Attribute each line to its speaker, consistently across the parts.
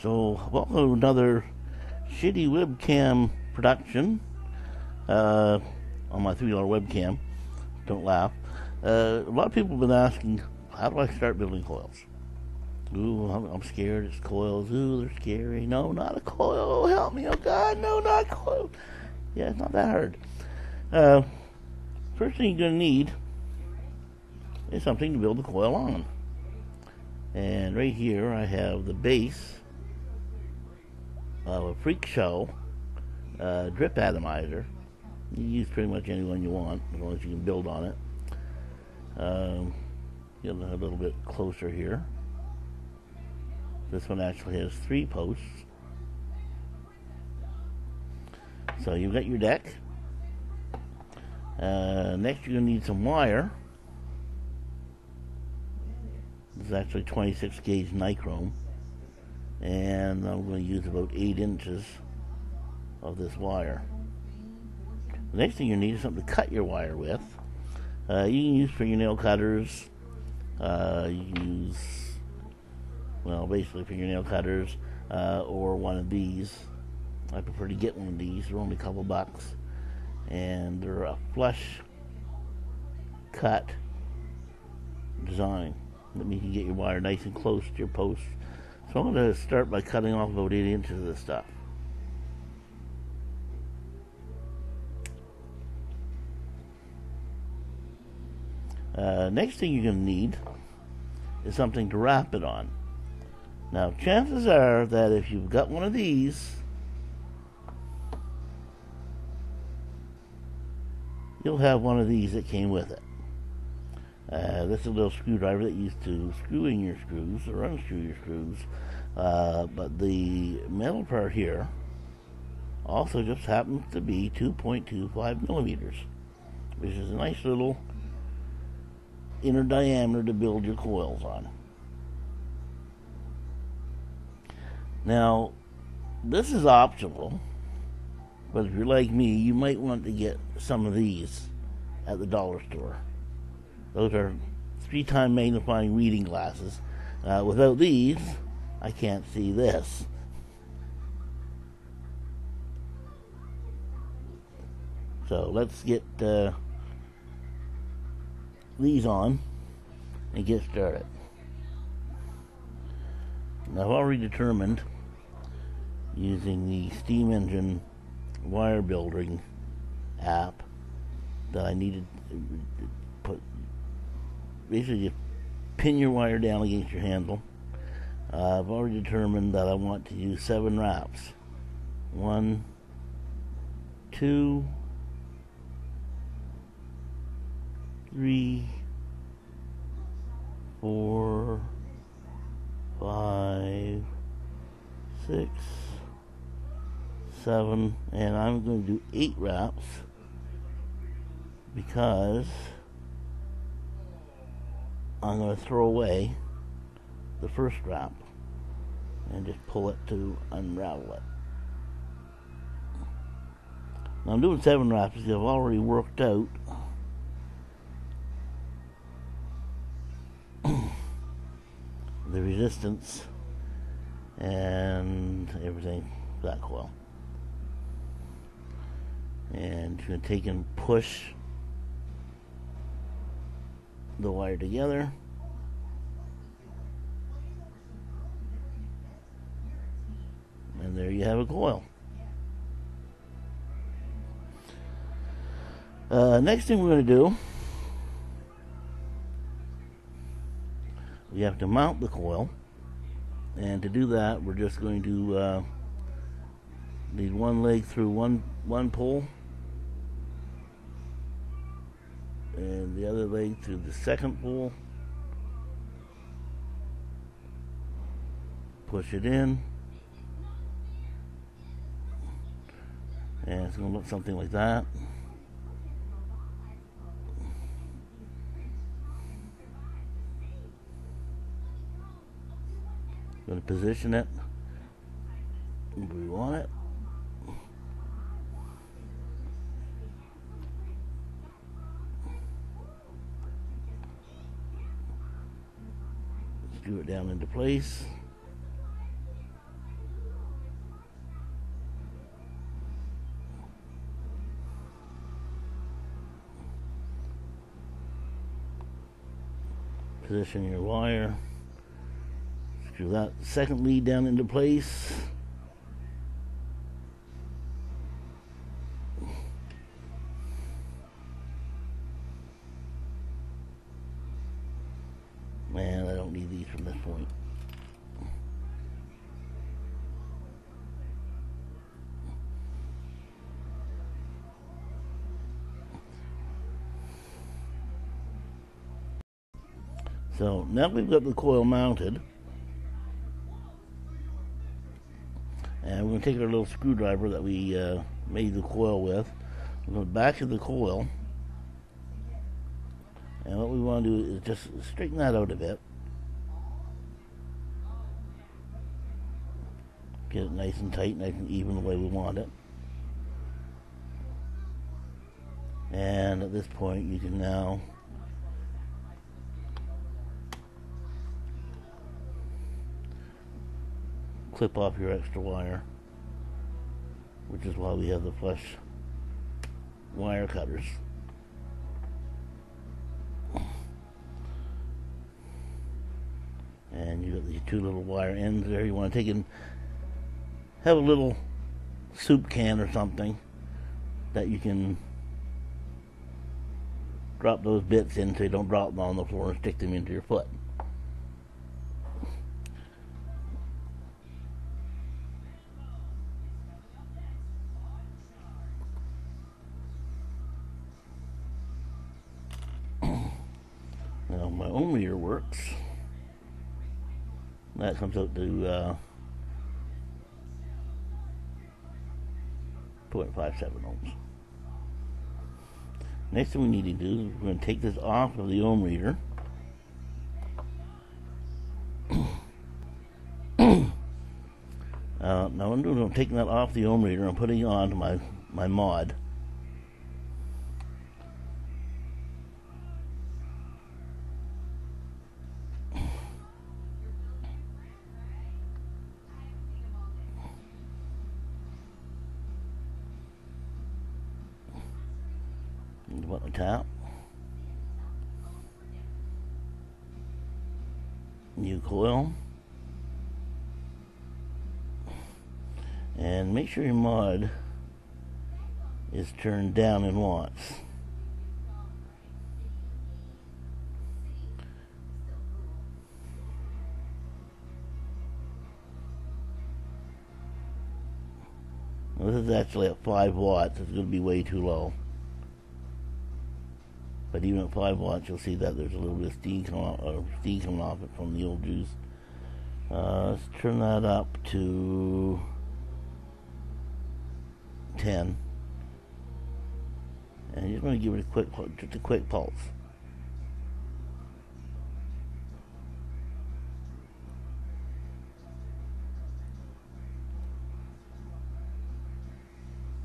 Speaker 1: So, welcome to another shitty webcam production on my $3 webcam. Don't laugh. A lot of people have been asking, how do I start building coils? Ooh, I'm scared. It's coils. Ooh, they're scary. No, not a coil. Oh, help me. Oh, God. No, not coil. Yeah, it's not that hard. First thing you're going to need is something to build the coil on. And right here I have the base of a freak show drip atomizer. You can use pretty much any one you want as long as you can build on it. Get a little bit closer here. This one actually has 3 posts. So you've got your deck. Next you're going to need some wire. This is actually 26 gauge nichrome. And I'm going to use about 8 inches of this wire. The next thing you need is something to cut your wire with. You can use fingernail cutters. You can use, well, basically fingernail cutters or one of these. I prefer to get one of these. They're only a couple bucks. And they're a flush cut design. That means you can get your wire nice and close to your post. So I'm going to start by cutting off about 8 inches of this stuff. Next thing you're going to need is something to wrap it on. Now, chances are that if you've got one of these, you'll have one of these that came with it. This is a little screwdriver that used to screw in your screws or unscrew your screws. But the metal part here also just happens to be 2.25 millimeters, which is a nice little inner diameter to build your coils on. Now, this is optional, but if you're like me, you might want to get some of these at the dollar store. Those are 3-time magnifying reading glasses. Without these, I can't see this. So let's get these on and get started. Now, I've already determined, using the steam engine wire building app, that I needed to put, basically just pin your wire down against your handle. I've already determined that I want to use 7 wraps. 1, 2, 3, 4, 5, 6, 7, and I'm going to do 8 wraps because I'm going to throw away the first wrap and just pull it to unravel it. Now I'm doing 7 wraps because I've already worked out the resistance and everything for that coil. And you're going to take and push the wire together. And there you have a coil. Next thing we're going to do, we have to mount the coil. And to do that, we're just going to lead one leg through one pole and the other leg through the second pole. Push it in. And it's going to look something like that. Going to position it where we want it. Screw it down into place. Position your wire. Screw that second lead down into place. Man, I don't need these from this point. So now we've got the coil mounted, and we're going to take our little screwdriver that we made the coil with. We're going back to the coil, and what we want to do is just straighten that out a bit. Get it nice and tight, nice and even the way we want it. And at this point you can now clip off your extra wire, which is why we have the flush wire cutters. And you got these two little wire ends there. You want to take and have a little soup can or something that you can drop those bits in so you don't drop them on the floor and stick them into your foot. Now my ohm meter works. That comes out to 0.57 ohms. Next thing we need to do is we're going to take this off of the ohm reader. Now I'm taking that off the ohm reader and putting it onto my mod. Button tap. New coil. And make sure your mod is turned down in watts. Now this is actually at 5 watts. It's going to be way too low. But even at 5 watts, you'll see that there's a little bit of steam coming off it from the old juice. Let's turn that up to 10. And you're just going to give it just a quick pulse.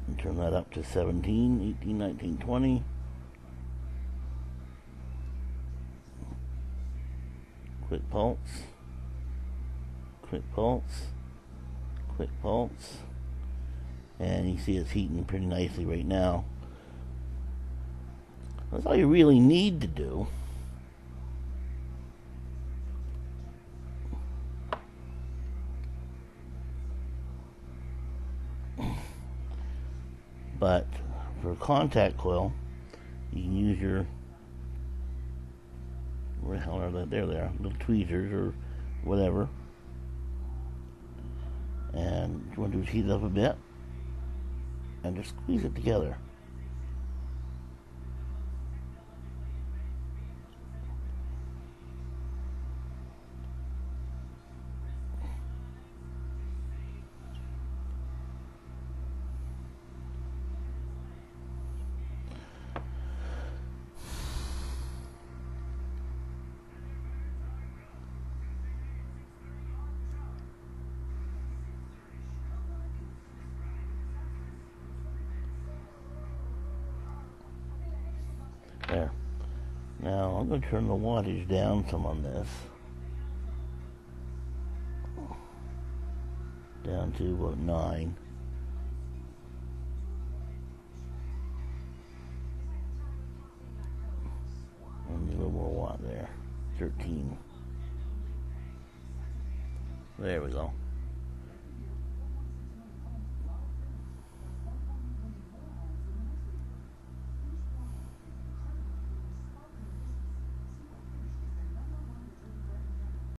Speaker 1: And turn that up to 17, 18, 19, 20. Quick pulse, quick pulse, quick pulse, and you see it's heating pretty nicely right now. That's all you really need to do. But for a contact coil, you can use your, where the hell are they? There they are, little tweezers or whatever. And what you want to do is heat it up a bit and just squeeze it together. There. Now I'm going to turn the wattage down some on this. Down to about 9. And a little more watt there. 13. There we go.